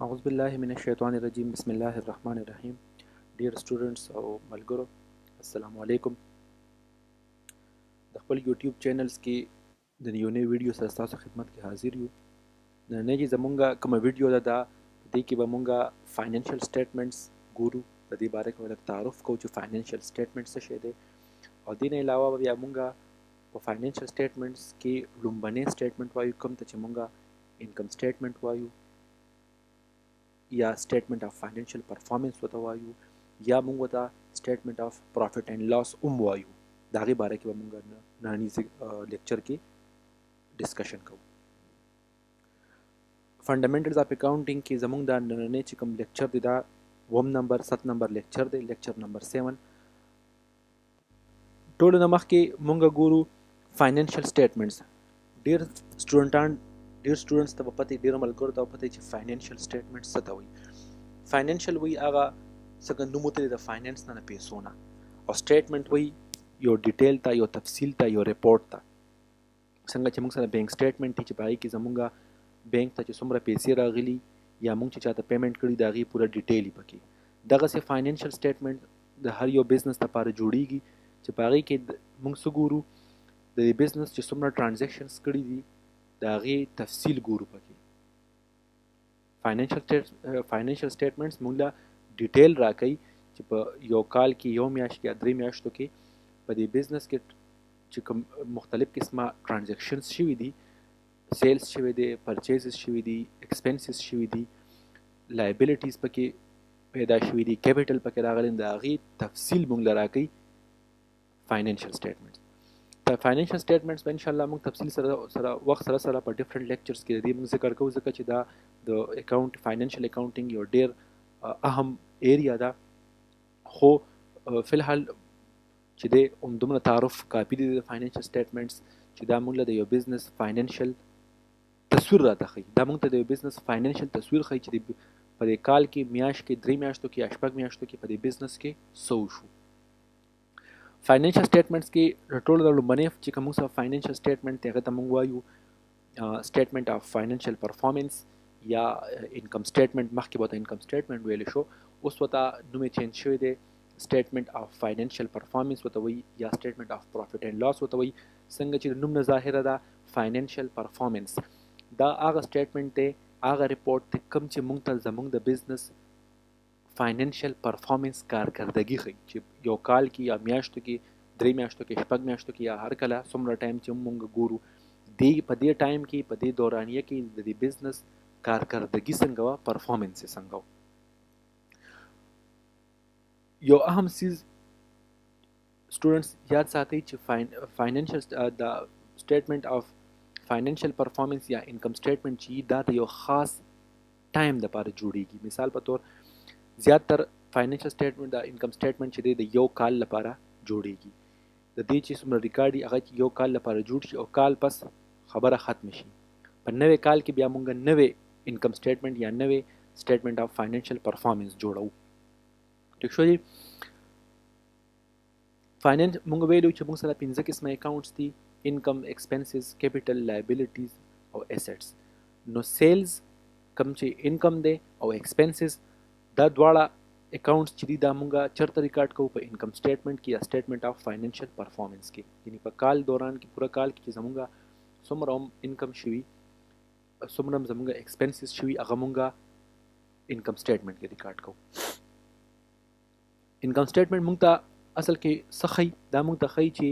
اعوذ بالله من الشیطان الرجیم بسم الله الرحمن الرحیم. ډیر سټوډنټس او ملګرو السلام علیکم. د خپل یوټیوب چینلز کې د یو نوې ویډیو سره تاسو خدمت کې حاضر یو. نن چې زمونږه کومه ویډیو ده دا دې کې به مونږه فاینانشل سټیټمنټس ګورو. د دې باره کې ولر تعارف کوو چې فاینانشل سټیټمنټ څه شی دی او دې نه علاوه بیا مونږه په فاینانشل سټیټمنټس کې لومبنی سټیټمنټ وایو کوم ته چې مونږه انکم سټیټمنټ وایو یا سټیټمنټ اف فاینانشل پرفارمنس وته وایو یا موږ وته سټیټمنټ اف پروفټ اینڈ لاس وایو. د هغې باره کې به موږ ننني لیکچر کې ډسکشن کوو. فنډامنټلز اف اکاونټینګ کې زموږ دا نننی چې کوم لیکچر دی دا 7 نمبر لیکچر دی، لیکچر نمبر 7. ټولو نه مخکې موږ ګورو فاینانشل سټیټمنټس. ډېر سټوډنټس ته به پته ډېرو ملګرو ته به پته چې فاینانشل سټیټمنټ څه ته وایي. فاینانشل وایي هغه څنګه نوم وتلی د فاینانس نه، د پیسو نه، او سټیټمنټ وایي یو ډیټیل ته، یو تفصیل ته، یو ریپورټ ته. څنګه چې موږ سره بینک سټیټمنټ دی چې په هغې کې زموږ بینک ته چې څومره پیسې راغلي یا موږ چې چاته پیمنټ کړي د هغې پوره ډیټیل یې پکې. دغسې فاینانشل سټیټمنټ د هر یو بزنس لپاره جوړیږي چې په هغې کې موږ څه ګورو، د دې بزنس چې څومره ټرانزیکشنز کړي دي د هغې تفصیل ګورو پکې. فاینانشل سټیټمنټس موږ له ډیټیل راکوي چې په یو کال کې یو میاشت کې یا 3 میاشتو کې په دې بزنس کې چې کوم مختلف قسمه ټرانزیکشنز شوي دي، سیلز شوي دي، پرچیزز شوي دي، ایکسپنسز شوي دي، لایبیلیټیز پکې پیدا شوي دي، کیپیټل پکې راغلی، د هغې تفصیل موږ له راکوي فاینانشل سټیټمنټس. د فاینانشل سټیټمنټس به انشاءالله موږ تفصیل سره وخت سره په ډفرنٹ لیکچرز کې د دې موږ ذکر کوو، ځکه چې دا د فاینانشل اکاونټینګ یو ډېر اهم ایریا ده. خو فی الحال چې دی همدومره تعارف کافي دی د فاینانشل سټیټمنټس چې دا موږ له د یو بزنس فاینانشل تصویر راته ښیي. دا موږ ته د یو بزنس فاینانشل تصویر ښیي چې په دې کال کې میاشت کې 3 میاشتو کې یا 6 میاشتو کې په دې بزنس کې څه وشو. فاینانشل سټیټمنټس کې ټولو د لومبنی چې کوم موږ سره فاینانشل سټیټمنټ دی هغې ته موږ وایو سټیټمنټ اف فاینانشل پرفارمنس یا انکم سټیټمنټ. مخکې به ورته انکم سټیټمنټ ویلی شو، اوس ورته نوم یې چینج شوی دی، سټیټمنټ اف فاینانشل پرفارمنس ورته وایي یا سټیټمنټ اف پروفټ اینډ لاس ورته وایي. څنګه چې د نوم نه ظاهره ده فاینانشل پرفارمنس دا هغه سټیټمنټ دی، هغه ریپورټ دی کوم چې موږ ته زموږ د بزنس فاینانشل پرفارمنس کارکردګي ښیي چې یو کال کې یا میاشتو کې 3 میاشتو کې 6 میاشتو کې یا هر کله څومره ټایم چې موږ ګورو په دې ټایم کې په دې دورانیه کې د دې بزنس کارکردګي څنګه وه، پرفارمنس یې څنګه و. یو اهم څیز سټوډنټس یاد ساتئ چې فاینانشل د سټیټمنټ اف فاینانشل پرفارمنس یا انکم سټیټمنټ چې دا د یو خاص ټایم دپاره جوړیږي. مثال په طور زیاتر فاینانشل سټیټمنټ د انکم سټیټمنټ چې دی د یو کال لپاره جوړیږي. د دې چې څومره ریکارډ وي هغه یو کال لپاره جوړ شي او کال پس خبره ختم شي. په نوې کال کې بیا موږ نوې انکم سټیټمنټ یا نوې سټیټمنټ اف فاینانشل پرفارمنس جوړو. ټیک شو دي. فاینانس موږ ویلو چې موږ سره 5 قسمه اکاونټس دي: انکم، ایکسپنسز، کیپیټل، لایبیلیټیز او ایسټس. نو سیلز کوم چې انکم دی او ایکسپنسز دا دواړه اکاونټس چې دي دا موږ چرته ریکارډ کوو په انکم سټیټمنټ کې یا سټیټمنټ اف فاینانشل پرفارمنس کې. یعنی په کال دوران کې پوره کال کې چې زموږ څومره انکم شوي څومره زموږ ایکسپنسز شوي هغه موږ انکم سټیټمنټ کې ریکارډ کوو. انکم سټیټمنټ موږ ته اصل کې څه ښیي؟ دا موږ ته ښیي چې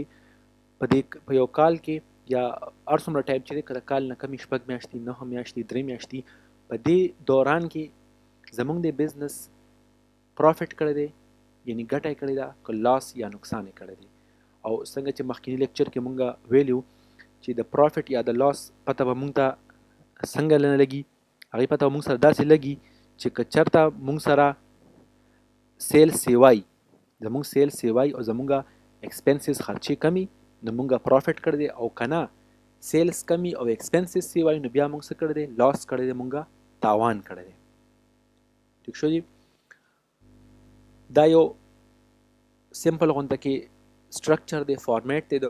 په یو کال کې یا هر څومره ټایم چې دی که د کال نه کمې 6 میاشتې 9 میاشتې 3 میاشتې په دې دوران کې زموږ د بزنس پروفیټ کړی دی یعنی ګټه یې کړې ده که لاس یا نقصان یې کړی دی. او څنګه چې مخکینی لیکچر کې موږ ویلو چې د پروفیټ یا د لاس پته به موږ ته څنګه نه لګي، هغې پته به موږ سره داسې لګي چې که چېرته موږ سره سیل سیوای زموږ سیل سیوای او زموږ ایکسپنسز خرچې کمی نو موږ پروفیټ کړی دی، او که نه سیلز کمی او ایکسپنسز سیوای نو بیا موږ څه کړی دی، لاس کړی دی، موږ تاوان کړی دی. ټیک شو دي. دا یو سمپل غونډه کې سټرکچر دی، فارمیټ دی د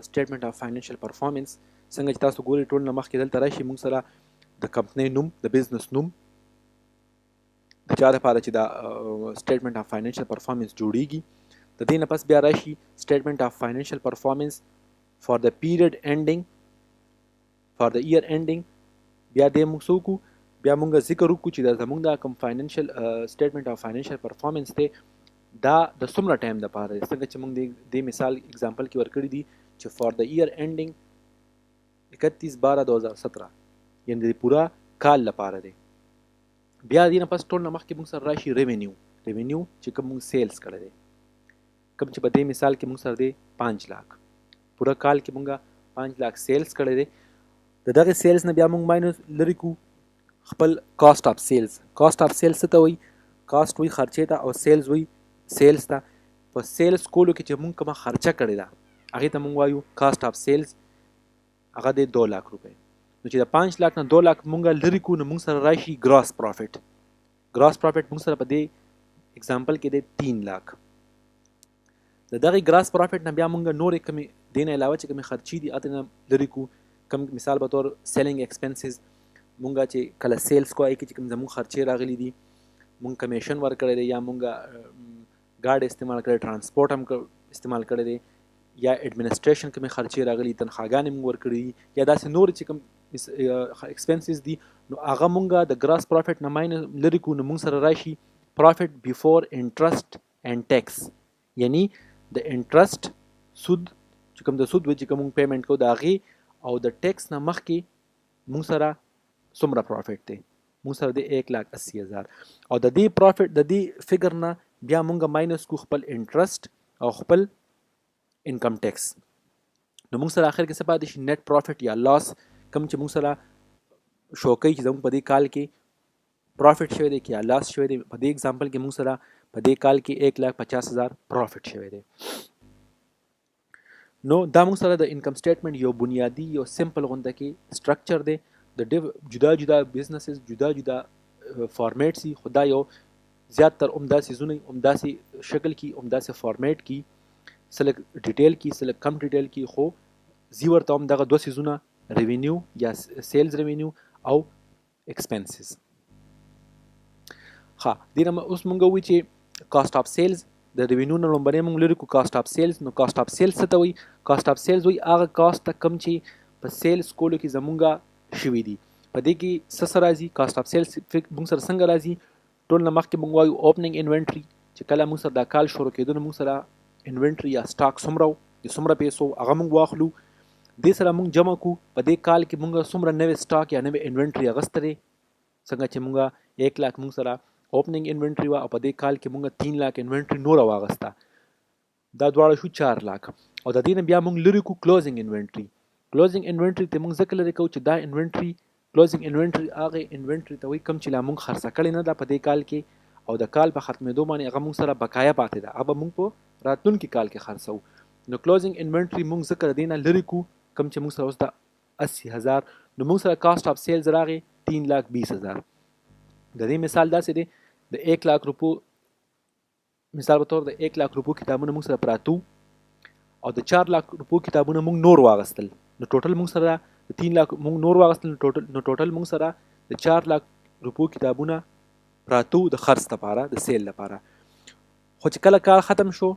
سټیټمنټ اف فاینانشل پرفارمنس. څنګه چې تاسو ګورئ ټول نه مخکې دلته راشي موږ سره د کمپنۍ نوم، د بزنس نوم، د چا لپاره چې دا سټیټمنټ اف فاینانشل پرفارمنس جوړیږي. د دې نه پس بیا راشي سټیټمنټ اف فاینانشل پرفارمنس فار د پیریډ اینډینګ، فار د ایئر اینډینګ. بیا دې موږ څه وکړو، بیا موږ ذکر وکړو چې دا زموږ دا کوم فاینانشل سټیټمنټ اف فاینانشل پرفارمنس دی دا د څومره ټایم دپاره دی. څنګه چې موږ دې مثال اگزامپل کې ورکړی دي چې فار د ایئر اینډینګ 31/12/2017 یعنې د پوره کال لپاره دی. بیا دې نه پس ټول نه مخکې موږ سره راشي ریونیو چې کوم موږ سیلز کړی دی، کوم چې په دې مثال کې موږ سره دی 5 لک، پوره کال کې موږ 5 لک سیلز کړی دی. د دغه سیلز نه بیا موږ ماینس لري کو خپل کاست اف سیلز. کاست اف سیلز څه ته وایي؟ کاست وایي خرچې ته، او سیلز وایي سیلز ته. په سیلز کولو کې چې موږ کومه خرچه کړې ده هغې ته موږ وایو کاست اف سیلز، هغه دی 2 لک روپۍ. نو چې د 5 لک نه 2 لک موږ لري کو نو موږ سره راشي ګراس پروفیټ. ګراس پروفیټ موږ سره په دې اگزامپل کې دی 3 لک. د دغه ګراس پروفیټ نه بیا موږ نورې کمې دې نه علاوه چې کومې خرچې دي هغه نه لري کو. کم مثال به طور سیلینګ ایکسپنسز مونږ چې کله سیلز کوی کې چې کوم زموږ خرچې راغلي دي، مونږ کمیشن ورکړی دی یا مونږ ګاډ استعمال کړی، ترانسپورټ هم استعمال کړی دی، یا ایڈمنسټریشن کومې خرچې راغلي، تنخواګانې مونږ ورکړي دي، یا داسې نور چې کوم ایکسپنسز دي، نو هغه مونږ د ګراس پروفیټ نه ماینس لري کو. نو مونږ سره راشي پروفیټ بیفور انټرسټ اینډ ټیکس، یعنی د انټرسټ سود چې کوم د سود چې کوم مونږ پیمنټ کوو د هغې او د ټیکس نه مخکې مونږ سره څومره پروفیټ دی؟ مونږ سره دی 1,80,000. او د دې پروفیټ د دې فګر نه بیا مونږ ماینس کو خپل انټرسټ او خپل انکم ټیکس. نو مونږ سره اخر کې څه پاتې شي؟ نیټ پروفیټ یا لاس، کوم چې مونږ سره شو کوي چې زموږ په دې کال کې پروفیټ شوی دی یا لاس شوی دی. په دې اگزامپل کې مونږ سره په دې کال کې 1,50,000 پروفیټ شوی دی. نو دا موږ سره د انکم سټیټمنټ یو بنیادی یو سمپل غونډه کې سټرکچر دی. د جدا جدا بزنسز جدا جدا فارمیټ سي، خو دا یو زیاتر عمده سیزونه عمده شکل کې عمده فارمیټ کې سلک ډیټیل کې سلک کم ډیټیل کې، خو زی ورته هم دغه دوه سیزونه ریونیو یا سیلز ریونیو او ایکسپنسز. ها دینه اوس مونږ وی چې کاست اف سیلز د ریونیو نه لومبنی مونږ لري کو کاست اف سیلز. نو کاست اف سیلز څه ته وایي؟ کاست اف سیلز وایي هغه کاست ته کم چې په سیلز کولو کې زمونږه شوي دي. په دې کې څه سره راځي؟ کاست اف سیلز مونږ سره څنګه راځي؟ ټول نه مخکې مونږ وایو اوپننګ انوینټري، چې کله مونږ سره دا کال شروع کېدو نو مونږ سره انوینټري یا سټاک څومره د څومره پیسو هغه مونږ واخلو. دې سره مونږ جمع کو په دې کال کې مونږ څومره نوې سټاک یا نوې انوینټري اغوستی دی. څنګه چې مونږ 1 لک مونږ سره اوپننګ انوینټري وه او په دې کال کې مونږ 3 لک انوینټري نوره واغسته، دا دواړه شو 4 لک. او د دې نه بیا مونږ لري کو کلوزینګ انوینټري. کلوزینګ انوینټري ته مونږ ځکه لري کوو چې دا انوینټري کلوزینګ انوینټري هغه انوینټري ته وایي کوم چې لا مونږ خرڅه کړې نه ده په دې کال کې، او د کال په ختمېدو باندې هغه مونږ سره بقایا پاتې ده، هغه به مونږ په راتلونکي کال کې خرڅوو. نو کلوزینګ انوینټري مونږ ځکه د دې نه لري کو کوم چې مونږ سره اوس د 80,000. نو مونږ سره کاست اف سیلز راغی 3,20,000. د دې مثال داسې دی د 1 لک روپو مثال په تور د 1 لک روپو کتابونه مونږ سره پراتو او د 4 لک روپو کتابونه مونږ نور واغستل. نو ټوټل مونږ سره د 3 لک مونږ نور واغستل. نو ټوټل مونږ سره د 4 لک روپو کتابونه پراتو د خرڅ لپاره د سیل لپاره. خو چې کله کال ختم شو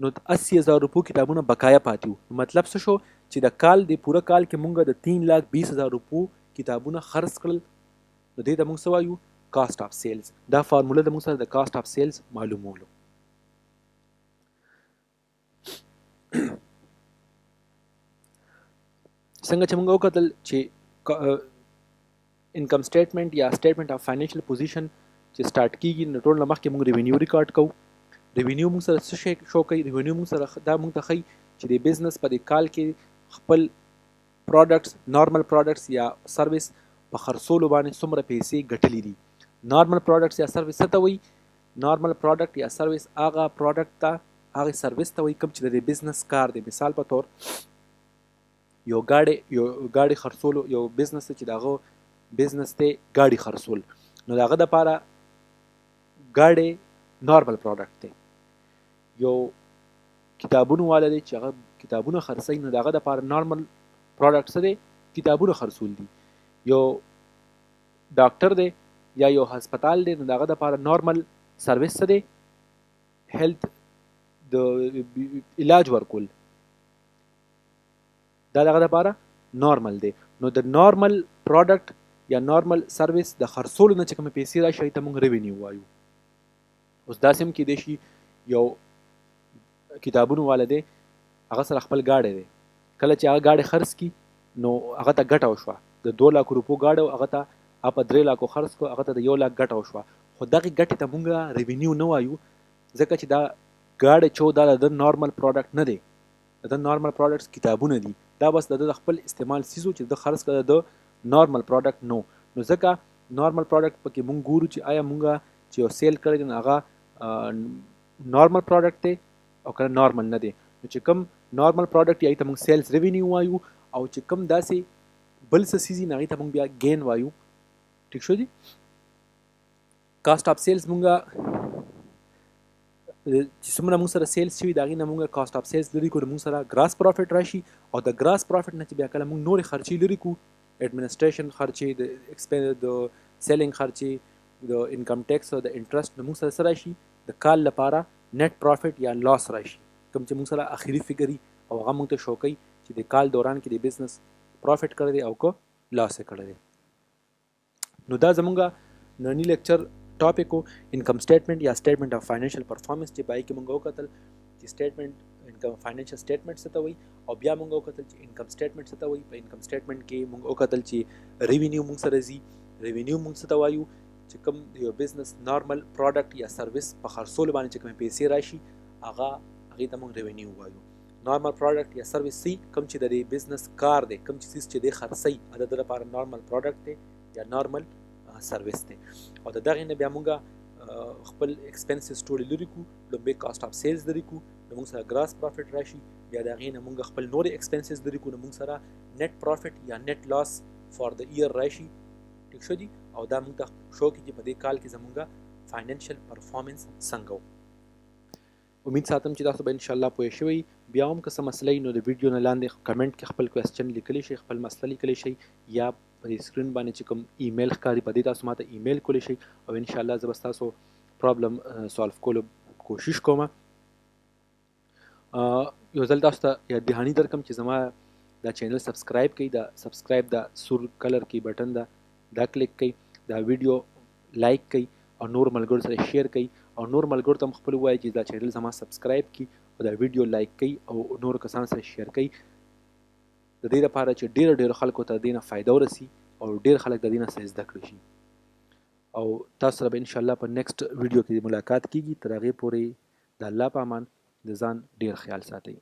نو د 80,000 روپو کتابونه بقایا پاتې وو. مطلب څه شو؟ چې د کال د پوره کال کې مونږ د 3,20,000 روپو کتابونه خرڅ کړل. نو دې ته مونږ څه وایو؟ کاست اف سیلز. دا فارموله د مونږ سره د کاست اف سیلز معلومولو. څنګه چې مونږ وکتل چې انکم سټیټمنټ یا سټیټمنټ اف فاینانشل پوزیشن چې سٹارټ کیږي نو ټول مخکې مونږ ریونیو ریکارډ کوو. ریونیو مونږ سره څه شی شو کوي؟ ریونیو مونږ سره دا مونږ ته ښیي چې د بزنس په دې کال کې خپل پروډکټس نارمل پروډکټس یا سروس په خرڅولو باندې څومره پیسې ګټلې دي. نارمل پروډکټس یا سروس څه ته وایي؟ نارمل پروډکټ یا سروس هغه پروډکټ ته هغه سروس ته وایي کوم چې د بزنس کار دی. مثال په تور یو ګاډي خرڅولو یو بزنس چې دغه بزنس ته ګاډي خرڅول، نو دغه دپاره ګاډي نارمل پروډکټ دی. یو کتابونو والا دی چې هغه کتابونه خرڅوي، نو دغه دپاره نارمل پروډکټ څه دی؟ کتابونه خرڅول دي. یو ډاکټر دی یا یو هسپتال دی نو د هغه دپاره نارمل سروس څه دی هیلث د علاج ورکول دا دغه دپاره نارمل دی نو د نارمل پروډکټ یا نارمل سروس د خرڅولو نه چې کومې پیسې راشي هغې ته موږ ریونیو وایو. اوس داسې هم کیدای شي یو کتابونو والا دی هغه سره خپل ګاډی دی کله چې هغه ګاډی خرڅ کړي نو هغه ته ګټه وشوه د 2 لک روپو ګاډی هغه ته په 3 لکو خرڅ کړو هغه ته د 1 لک ګټه وشوه خو دغې ګټې ته موږ ریونیو نه وایو ځکه چې دا ګاډی چې دا د نارمل پروډکټ نه دی د نارمل پروډکټس کتابونه دي دا بس د خپل استعمال سیزو چې د خرڅ کړه د نارمل پروډکټ نو ځکه نارمل پروډکټ پکې مونږ ګورو چې آیا مونږ چې یو سیل کړی دی نو هغه نارمل پروډکټ دی او که نارمل نه دی نو چې کوم نارمل پروډکټ یا ته مونږ سیلز ریونیو وایو او چې کوم داسې بل څه سیز نه هغې ته مونږ بیا ګین وایو. ټیک شو دي کاسټ اف سیلز مونږ چې څومره موږ سره سیلز شوي د هغې نه موږ کاسټ اف سیلز لرې کړو موږ سره ګراس پروفیټ راشي او د ګراس پروفیټ نه چې بیا کله موږ نورې خرچې لرې کړو ایډمنسټریشن خرچې د سیلینګ خرچې د انکم ټیکس او د انټرسټ نه موږ سره څه راشي د کال لپاره نیټ پروفیټ یا لاس راشي کوم چې موږ سره اخري فګر او هغه موږ ته شو کوي چې د کال دوران کې د بزنس پروفیټ کړی دی او که لاس یې کړی دی. نو دا زموږ نننی لیکچر ټاپک انکم سټیټمنټ یا سټیټمنټ اف فاینانشل پرفارمنس چې پای کې موږ وکتل چې سټیټمنټ انکم فاینانشل سټیټمنټ څه ته وایي او بیا موږ وکتل چې انکم سټیټمنټ څه ته وایي په انکم سټیټمنټ کې موږ وکتل چې ریونیو موږ سره ځي ریونیو موږ څه ته وایو چې کوم یو بزنس نارمل پروډکټ یا سروس په خرڅولو باندې چې کومې پیسې راشي هغې ته موږ ریونیو وایو. نارمل پروډکټ یا سروس سی کوم چې د دې بزنس کار دی کوم چې چې دی خرڅوي د ده لپاره نارمل پروډکټ دی یا نارمل سروس دی او د دغې نه بیا موږ خپل ایکسپنسز ټولې لرې کړو لومبۍ کاسټ اف سیلز لرې کړو نو موږ سره ګراس پروفیټ راشي بیا د هغې نه موږ خپل نورې ایکسپنسز لرې کړو نو موږ سره نیټ پروفیټ یا نیټ لاس فار د ایئر راشي. ټیک شو دي او دا موږ ته شو کړي چې په دې کال کې زموږ فاینانشل پرفارمنس څنګه و. امید ساتم چې تاسو به انشاءالله پوه شوي بیا هم که څه مسله نو د ویډیو نه لاندې کمنټ کې خپل کوېسچن لیکلی شئ خپل مسله لیکلی شئ یا په سکرین باندې چې کوم ایمیل ښکاري په دې تاسو ماته ایمیل کولی شئ او انشاءالله زه به ستاسو پرابلم سالو کولو کوشش کوم. یو ځل تاسو ته یاد دهاني درکړم چې زما دا چینل سبسکرایب کړئ دا سبسکرایب دا سور کلر کې بټن دا کلیک کړئ دا ویډیو لایک کړئ او نور ملګرو سره شیر کړئ او نور ملګرو ته هم خپل ووایئ چې دا چینل زما سبسکرایب کړي او دا ویډیو لایک کړئ او نور کسانو سره شیر کړئ د دې لپاره چې ډېرو خلکو ته د دې نه فایده ورسي او ډېر خلک د دې نه څه زده کړي شي او تاسو سره به انشاءالله په نیکسټ ویډیو کې ملاقات کیږي تر هغې پورې د الله په امان د ځان ډېر خیال ساتئ.